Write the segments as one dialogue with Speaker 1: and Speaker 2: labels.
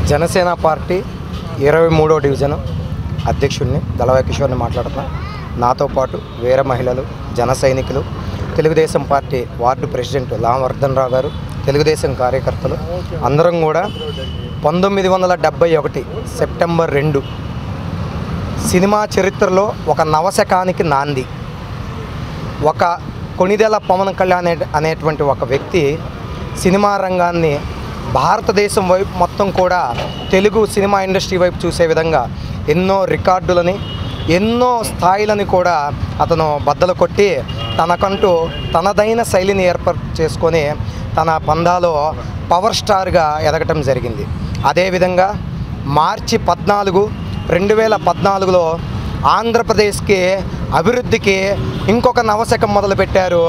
Speaker 1: Janasena party 23వ division అధ్యక్షుడిని దళవాయి కిషోర్ని మాట్లాడుతున్నా. నాతో పాటు వేరే మహిళలు, జన సైనికులు, తెలుగుదేశం పార్టీ వార్డు ప్రెసిడెంట్ లామవర్ధన్ రావు గారు, తెలుగుదేశం కార్యకర్తలు అందరం కూడా 1971 సెప్టెంబర్ 2 సినిమా చరిత్రలో ఒక నవశకానికి నాంది. ఒక కొణిదెల పవన్ కళ్యాణ్ అనేటువంటి ఒక వ్యక్తి సినిమా రంగాన్ని భారతదేశం వైపు మొత్తం కూడా తెలుగు సినిమా ఇండస్ట్రీ వైపు చూసే విధంగా ఎన్నో రికార్డులని, ఎన్నో స్థాయిలని కూడా అతను బద్దలు కొట్టి తనకంటూ తనదైన శైలిని ఏర్పాటు చేసుకొని తన పందాలో పవర్ స్టార్గా ఎదగటం జరిగింది. అదేవిధంగా మార్చి 14, 2014లో ఆంధ్రప్రదేశ్కి అభివృద్ధికి ఇంకొక నవశకం మొదలుపెట్టారు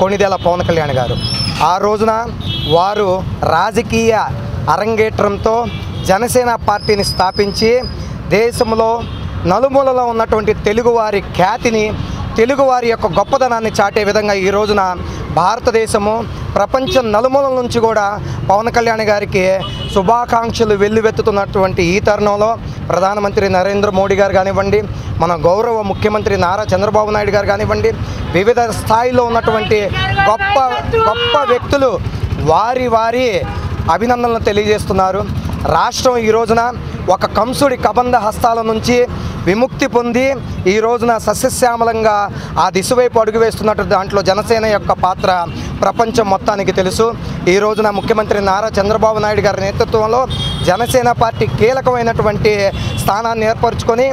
Speaker 1: కొణిదెల పవన్ కళ్యాణ్ గారు. ఆ రోజున వారు రాజకీయ అరంగేట్రంతో జనసేన పార్టీని స్థాపించి దేశంలో నలుమూలలో ఉన్నటువంటి తెలుగువారి ఖ్యాతిని, తెలుగువారి యొక్క గొప్పదనాన్ని చాటే విధంగా ఈ రోజున భారతదేశము, ప్రపంచం నలుమూలల నుంచి కూడా పవన్ కళ్యాణ్ గారికి శుభాకాంక్షలు వెల్లువెత్తుతున్నటువంటి ఈ తరుణంలో ప్రధానమంత్రి నరేంద్ర మోడీ గారు కానివ్వండి, మన గౌరవ ముఖ్యమంత్రి నారా చంద్రబాబు నాయుడు గారు కానివ్వండి, వివిధ స్థాయిలో ఉన్నటువంటి గొప్ప గొప్ప వ్యక్తులు వారి అభినందనలు తెలియజేస్తున్నారు. రాష్ట్రం ఈ రోజున ఒక కంసుడి కబంధ హస్తాల నుంచి విముక్తి పొంది ఈ రోజున సస్యశ్యామలంగా ఆ దిశ వైపు అడుగు వేస్తున్నట్టు దాంట్లో జనసేన యొక్క పాత్ర ప్రపంచం మొత్తానికి తెలుసు. ఈ రోజున ముఖ్యమంత్రి నారా చంద్రబాబు నాయుడు గారి నేతృత్వంలో జనసేన పార్టీ కీలకమైనటువంటి స్థానాన్ని ఏర్పరచుకొని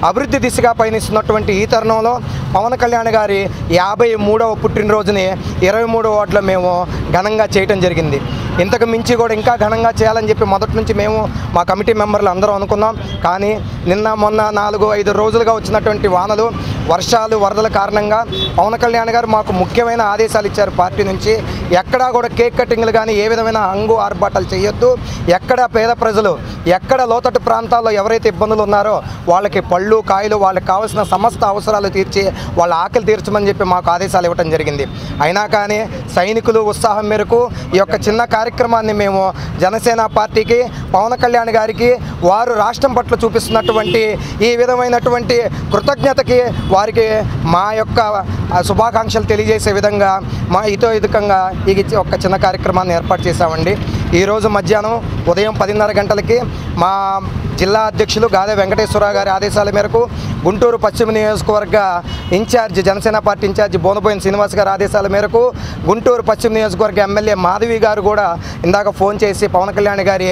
Speaker 1: అభివృద్ధి దిశగా పయనిస్తున్నటువంటి ఈ తరుణంలో పవన్ కళ్యాణ్ గారి 53వ పుట్టినరోజుని 23వ వార్డులో మేము ఘనంగా చేయటం జరిగింది. ఇంతకు మించి కూడా ఇంకా ఘనంగా చేయాలని చెప్పి మొదటి నుంచి మేము మా కమిటీ మెంబర్లు అందరం అనుకున్నాం. కానీ నిన్న మొన్న 4-5 రోజులుగా వచ్చినటువంటి వానలు, వర్షాలు, వరదల కారణంగా పవన్ కళ్యాణ్ గారు మాకు ముఖ్యమైన ఆదేశాలు ఇచ్చారు. పార్టీ నుంచి ఎక్కడా కూడా కేక్ కటింగ్లు కానీ ఏ విధమైన హంగు ఆర్భాటాలు చేయొద్దు, ఎక్కడ పేద ప్రజలు, ఎక్కడ లోతట్టు ప్రాంతాల్లో ఎవరైతే ఇబ్బందులు ఉన్నారో వాళ్ళకి పళ్ళు, కాయలు, వాళ్ళకి కావాల్సిన సమస్త అవసరాలు తీర్చి వాళ్ళ ఆకలి తీర్చమని చెప్పి మాకు ఆదేశాలు ఇవ్వడం జరిగింది. అయినా కానీ సైనికులు ఉత్సాహం మేరకు ఈ యొక్క చిన్న కార్యక్రమాన్ని మేము జనసేన పార్టీకి, పవన్ కళ్యాణ్ గారికి, వారు రాష్ట్రం పట్ల చూపిస్తున్నటువంటి ఈ విధమైనటువంటి కృతజ్ఞతకి వారికి మా యొక్క శుభాకాంక్షలు తెలియజేసే విధంగా మా ఇతోధికంగా ఈ ఒక చిన్న కార్యక్రమాన్ని ఏర్పాటు చేశామండి. ఈరోజు మధ్యాహ్నం ఉదయం 10:30 గంటలకి మా జిల్లా అధ్యక్షులు గాదే వెంకటేశ్వరరావు గారి ఆదేశాల మేరకు గుంటూరు పశ్చిమ నియోజకవర్గ incharge, Janasena party incharge Bonaboina Srinivas గారి ఆదేశాల మేరకు గుంటూరు పశ్చిమ నియోజకవర్గ ఎమ్మెల్యే మాధవి గారు కూడా ఇందాక ఫోన్ చేసి పవన్ కళ్యాణ్ గారి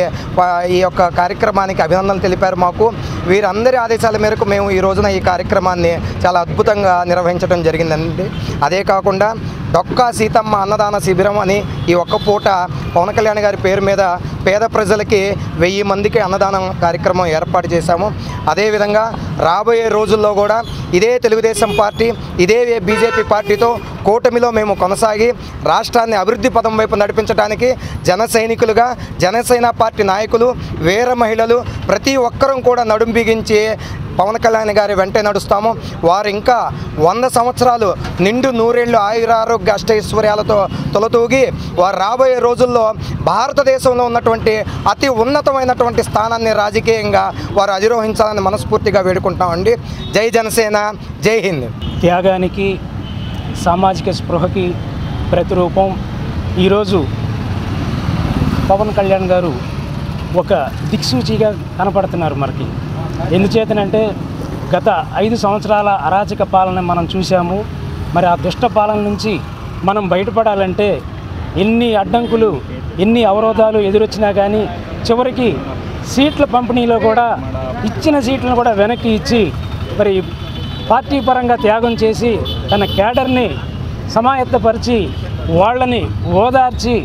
Speaker 1: ఈ యొక్క కార్యక్రమానికి అభినందనలు తెలిపారు మాకు. వీరందరి ఆదేశాల మేరకు మేము ఈ రోజున ఈ కార్యక్రమాన్ని చాలా అద్భుతంగా నిర్వహించడం జరిగిందండి. అదే కాకుండా డొక్కా సీతమ్మ అన్నదాన శిబిరం అని ఈ ఒక్క పూట పవన్ కళ్యాణ్ గారి పేరు మీద పేద ప్రజలకి 1000 మందికి అన్నదానం కార్యక్రమం ఏర్పాటు చేశాము. అదేవిధంగా రాబోయే రోజుల్లో కూడా ఇదే తెలుగుదేశం పార్టీ, ఇదే బీజేపీ పార్టీతో కూటమిలో మేము కొనసాగి రాష్ట్రాన్ని అభివృద్ధి పదం వైపు నడిపించడానికి జన సైనికులుగా, జనసేన పార్టీ నాయకులు, వీర మహిళలు ప్రతి ఒక్కరూ కూడా నడుం బిగించి పవన్ కళ్యాణ్ గారి వెంటే నడుస్తాము. వారు ఇంకా 100 సంవత్సరాలు నిండు నూరేళ్లు ఆయురారోగ్య అష్టైశ్వర్యాలతో తొలతూగి వారు రాబోయే రోజుల్లో భారతదేశంలో ఉన్నటువంటి అతి ఉన్నతమైనటువంటి స్థానాన్ని రాజకీయంగా వారు అధిరోహించాలని మనస్ఫూర్తిగా వేడుకుంటామండి. జై జనసేన, జై హింద్.
Speaker 2: త్యాగానికి, సామాజిక స్పృహకి ప్రతిరూపం ఈరోజు పవన్ కళ్యాణ్ గారు ఒక దిక్సూచిగా కనపడుతున్నారు మనకి. ఎందుచేతనంటే గత 5 సంవత్సరాల అరాచక పాలన మనం చూసాము. మరి ఆ దుష్ట పాలన నుంచి మనం బయటపడాలంటే ఎన్ని అడ్డంకులు, ఎన్ని అవరోధాలు ఎదురొచ్చినా కానీ చివరికి సీట్ల పంపిణీలో కూడా ఇచ్చిన సీట్లను కూడా వెనక్కి ఇచ్చి మరి పార్టీ పరంగా త్యాగం చేసి తన క్యాడర్ని సమాయత్తపరిచి వాళ్ళని ఓదార్చి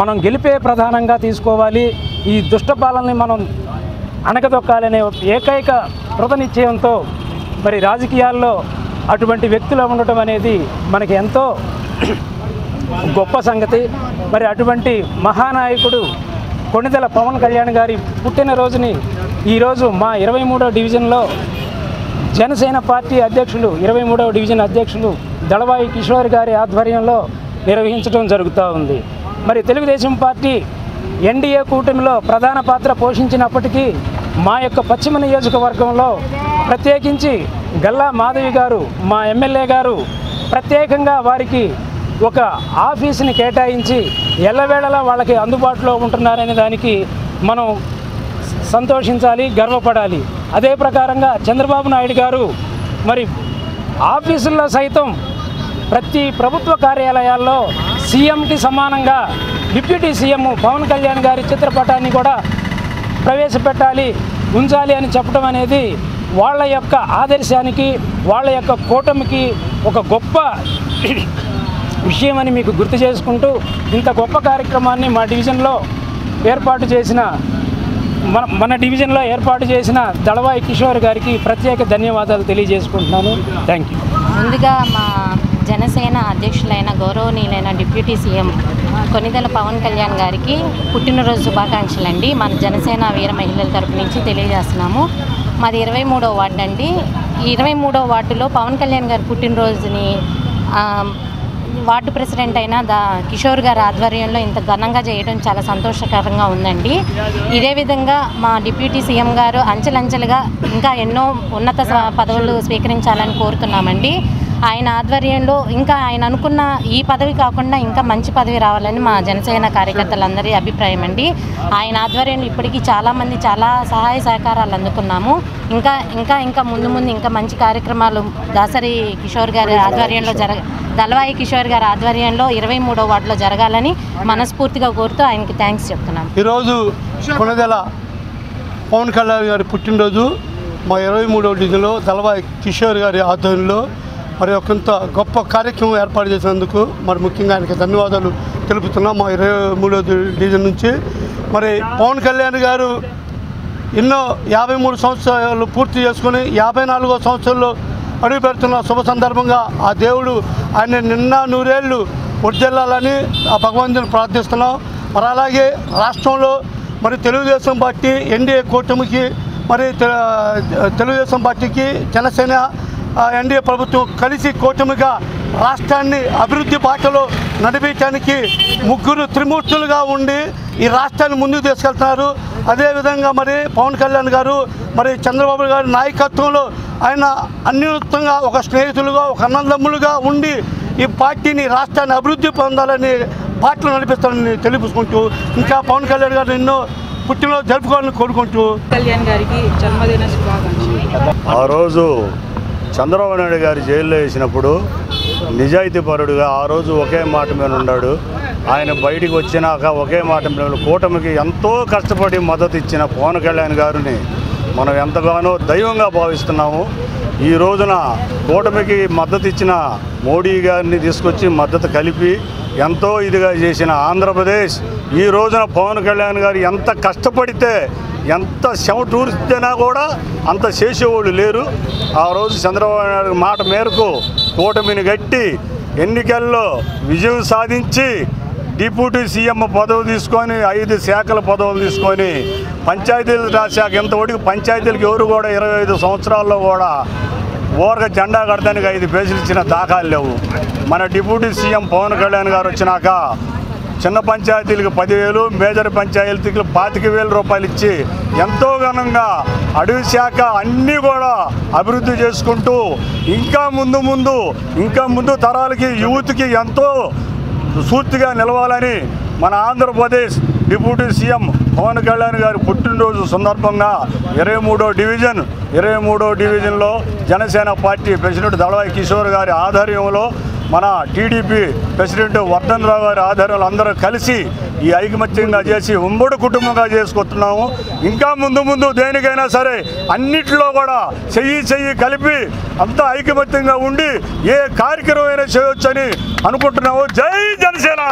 Speaker 2: మనం గెలిపే ప్రధానంగా తీసుకోవాలి, ఈ దుష్ట పాలనని మనం అణగదొక్కాలనే ఏకైక కృతనిశ్చయంతో మరి రాజకీయాల్లో అటువంటి వ్యక్తులు ఉండటం అనేది మనకి ఎంతో గొప్ప సంగతి. మరి అటువంటి మహానాయకుడు కొణిదెల పవన్ కళ్యాణ్ గారి పుట్టినరోజుని ఈరోజు మా 23వ డివిజన్లో జనసేన పార్టీ అధ్యక్షులు, 23వ డివిజన్ అధ్యక్షులు దళవాయి కిషోర్ గారి ఆధ్వర్యంలో నిర్వహించడం జరుగుతూ ఉంది. మరి తెలుగుదేశం పార్టీ ఎన్డీఏ కూటమిలో ప్రధాన పాత్ర పోషించినప్పటికీ మా యొక్క పశ్చిమ నియోజకవర్గంలో ప్రత్యేకించి గల్లా మాధవి గారు మా ఎమ్మెల్యే గారు ప్రత్యేకంగా వారికి ఒక ఆఫీసుని కేటాయించి ఎల్లవేళలా వాళ్ళకి అందుబాటులో ఉంటున్నారనే దానికి మనం సంతోషించాలి, గర్వపడాలి. అదే ప్రకారంగా చంద్రబాబు నాయుడు గారు మరి ఆఫీసుల్లో సైతం ప్రతి ప్రభుత్వ కార్యాలయాల్లో సీఎంకి సమానంగా డిప్యూటీ సీఎం పవన్ కళ్యాణ్ గారి చిత్రపటాన్ని కూడా ప్రవేశపెట్టాలి, ఉంచాలి అని చెప్పడం అనేది వాళ్ళ యొక్క ఆదర్శానికి, వాళ్ళ యొక్క కూటమికి ఒక గొప్ప విషయం అని మీకు గుర్తు చేసుకుంటూ, ఇంత గొప్ప కార్యక్రమాన్ని మా డివిజన్లో ఏర్పాటు చేసిన దళవాయి కిషోర్ గారికి ప్రత్యేక ధన్యవాదాలు తెలియజేసుకుంటున్నాను. Thank you.
Speaker 3: ముందుగా మా జనసేన అధ్యక్షులైన గౌరవనీయులైన డిప్యూటీ సీఎం కొనిదెల పవన్ కళ్యాణ్ గారికి పుట్టినరోజు శుభాకాంక్షలు అండి. మన జనసేన వీర మహిళల తరపు నుంచి తెలియజేస్తున్నాము. మాది 23వ వార్డు అండి. ఈ 23వ వార్డులో పవన్ కళ్యాణ్ గారి పుట్టినరోజుని వార్డు ప్రెసిడెంట్ అయిన కిషోర్ గారి ఆధ్వర్యంలో ఇంత ఘనంగా చేయడం చాలా సంతోషకరంగా ఉందండి. ఇదే విధంగా మా డిప్యూటీ సీఎం గారు అంచెలంచెలుగా ఇంకా ఎన్నో ఉన్నత పదవులు స్వీకరించాలని కోరుతున్నామండి. ఆయన ఆధ్వర్యంలో ఇంకా ఆయన అనుకున్న ఈ పదవి కాకుండా ఇంకా మంచి పదవి రావాలని మా జనసేన కార్యకర్తలందరి అభిప్రాయం అండి. ఆయన ఆధ్వర్యంలో ఇప్పటికీ చాలామంది చాలా సహాయ సహకారాలు అందుకున్నాము. ఇంకా ముందు ఇంకా మంచి కార్యక్రమాలు దాసరి కిషోర్ గారి ఆధ్వర్యంలో దళవాయి కిషోర్ గారి ఆధ్వర్యంలో 23వ వార్డులో జరగాలని మనస్ఫూర్తిగా కోరుతూ ఆయనకి థ్యాంక్స్ చెప్తున్నాను.
Speaker 4: ఈరోజు కొనిదెల పవన్ కళ్యాణ్ గారి పుట్టినరోజు మా 23వ డివిజన్లో దళవాయి కిషోర్ గారి ఆధ్వర్యంలో మరి కొంత గొప్ప కార్యక్రమం ఏర్పాటు చేసినందుకు మరి ముఖ్యంగా ఆయనకి ధన్యవాదాలు తెలుపుతున్నాం. మా 23వ డివిజన్ నుంచి మరి పవన్ కళ్యాణ్ గారు ఎన్నో 53 సంవత్సరాలు పూర్తి చేసుకుని 54వ సంవత్సరంలో అడుగు పెడుతున్న శుభ సందర్భంగా ఆ దేవుడు ఆయన నిన్న 100 ఏళ్ళు వర్ధిల్లాలని ఆ భగవంతుని ప్రార్థిస్తున్నాం. మరి అలాగే రాష్ట్రంలో మరి తెలుగుదేశం పార్టీ ఎన్డీఏ కూటమికి మరి తెలుగుదేశం పార్టీకి జనసేన ఎన్డీఏ ప్రభుత్వం కలిసి కూటమిగా రాష్ట్రాన్ని అభివృద్ధి బాటలో నడిపించడానికి ముగ్గురు త్రిమూర్తులుగా ఉండి ఈ రాష్ట్రాన్ని ముందుకు తీసుకెళ్తున్నారు. అదేవిధంగా మరి పవన్ కళ్యాణ్ గారు మరి చంద్రబాబు గారి నాయకత్వంలో ఆయన అన్యూన్యంగా ఒక స్నేహితులుగా ఒక అన్నదమ్ములుగా ఉండి ఈ పార్టీని రాష్ట్రాన్ని అభివృద్ధి పొందాలని పార్టీలు నడిపిస్తారని తెలియపుకుంటూ ఇంకా పవన్ కళ్యాణ్ గారు ఎన్నో పుట్టినరోజు జరుపుకోవాలని కోరుకుంటూ
Speaker 5: కళ్యాణ్ గారికి జన్మదిన శుభాకాంక్షలు.
Speaker 6: ఆ రోజు చంద్రబాబు నాయుడు గారు జైల్లో వేసినప్పుడు నిజాయితీపరుడుగా ఆ రోజు ఒకే మాట మీద ఉన్నాడు. ఆయన బయటికి వచ్చినాక ఒకే మాట మీద కూటమికి ఎంతో కష్టపడి మద్దతు ఇచ్చిన పవన్ కళ్యాణ్ గారిని మనం ఎంతగానో దైవంగా భావిస్తున్నాము. ఈ రోజున కూటమికి మద్దతు ఇచ్చిన మోడీ గారిని తీసుకొచ్చి మద్దతు కలిపి ఎంతో ఇదిగా చేసిన ఆంధ్రప్రదేశ్ ఈ రోజున పవన్ కళ్యాణ్ గారు ఎంత కష్టపడితే ఎంత చెమటూరిస్తేనా కూడా అంత చేసేవాళ్ళు లేరు. ఆ రోజు చంద్రబాబు నాయుడు మాట మేరకు కూటమిని గట్టి ఎన్నికల్లో విజయం సాధించి డిప్యూటీ సీఎం పదవి తీసుకొని 5 శాఖల పదవులు తీసుకొని పంచాయతీరాజ్ శాఖ ఇంతవరకు పంచాయతీలకు ఎవరు కూడా 25 సంవత్సరాల్లో కూడా ఓరగా జెండా కడతానికి 5 పేజీలు ఇచ్చిన దాఖలు లేవు. మన డిప్యూటీ సీఎం పవన్ కళ్యాణ్ గారు వచ్చినాక చిన్న పంచాయతీలకు 10,000, మేజర్ పంచాయతీలకు 25,000 రూపాయలు ఇచ్చి ఎంతో ఘనంగా అడవి శాఖ అన్నీ కూడా అభివృద్ధి చేసుకుంటూ ఇంకా ముందు తరాలకి యూత్కి ఎంతో స్ఫూర్తిగా నిలవాలని మన ఆంధ్రప్రదేశ్ డిప్యూటీ సీఎం పవన్ కళ్యాణ్ గారి పుట్టినరోజు సందర్భంగా 23వ డివిజన్లో జనసేన పార్టీ ప్రెసిడెంట్ దళవాయి కిషోర్ గారి ఆధ్వర్యంలో మన టీడీపీ ప్రెసిడెంట్ వర్ధన్ రావు గారి ఆధ్వర్యంలో అందరూ కలిసి ఈ ఐకమత్యంగా చేసి ఉమ్మడి కుటుంబంగా చేసుకుంటున్నాము. ఇంకా ముందు దేనికైనా సరే అన్నిటిలో కూడా చెయ్యి కలిపి అంతా ఐకమత్యంగా ఉండి ఏ కార్యక్రమం అయినా చేయొచ్చని అనుకుంటున్నాము. జై జనసేన.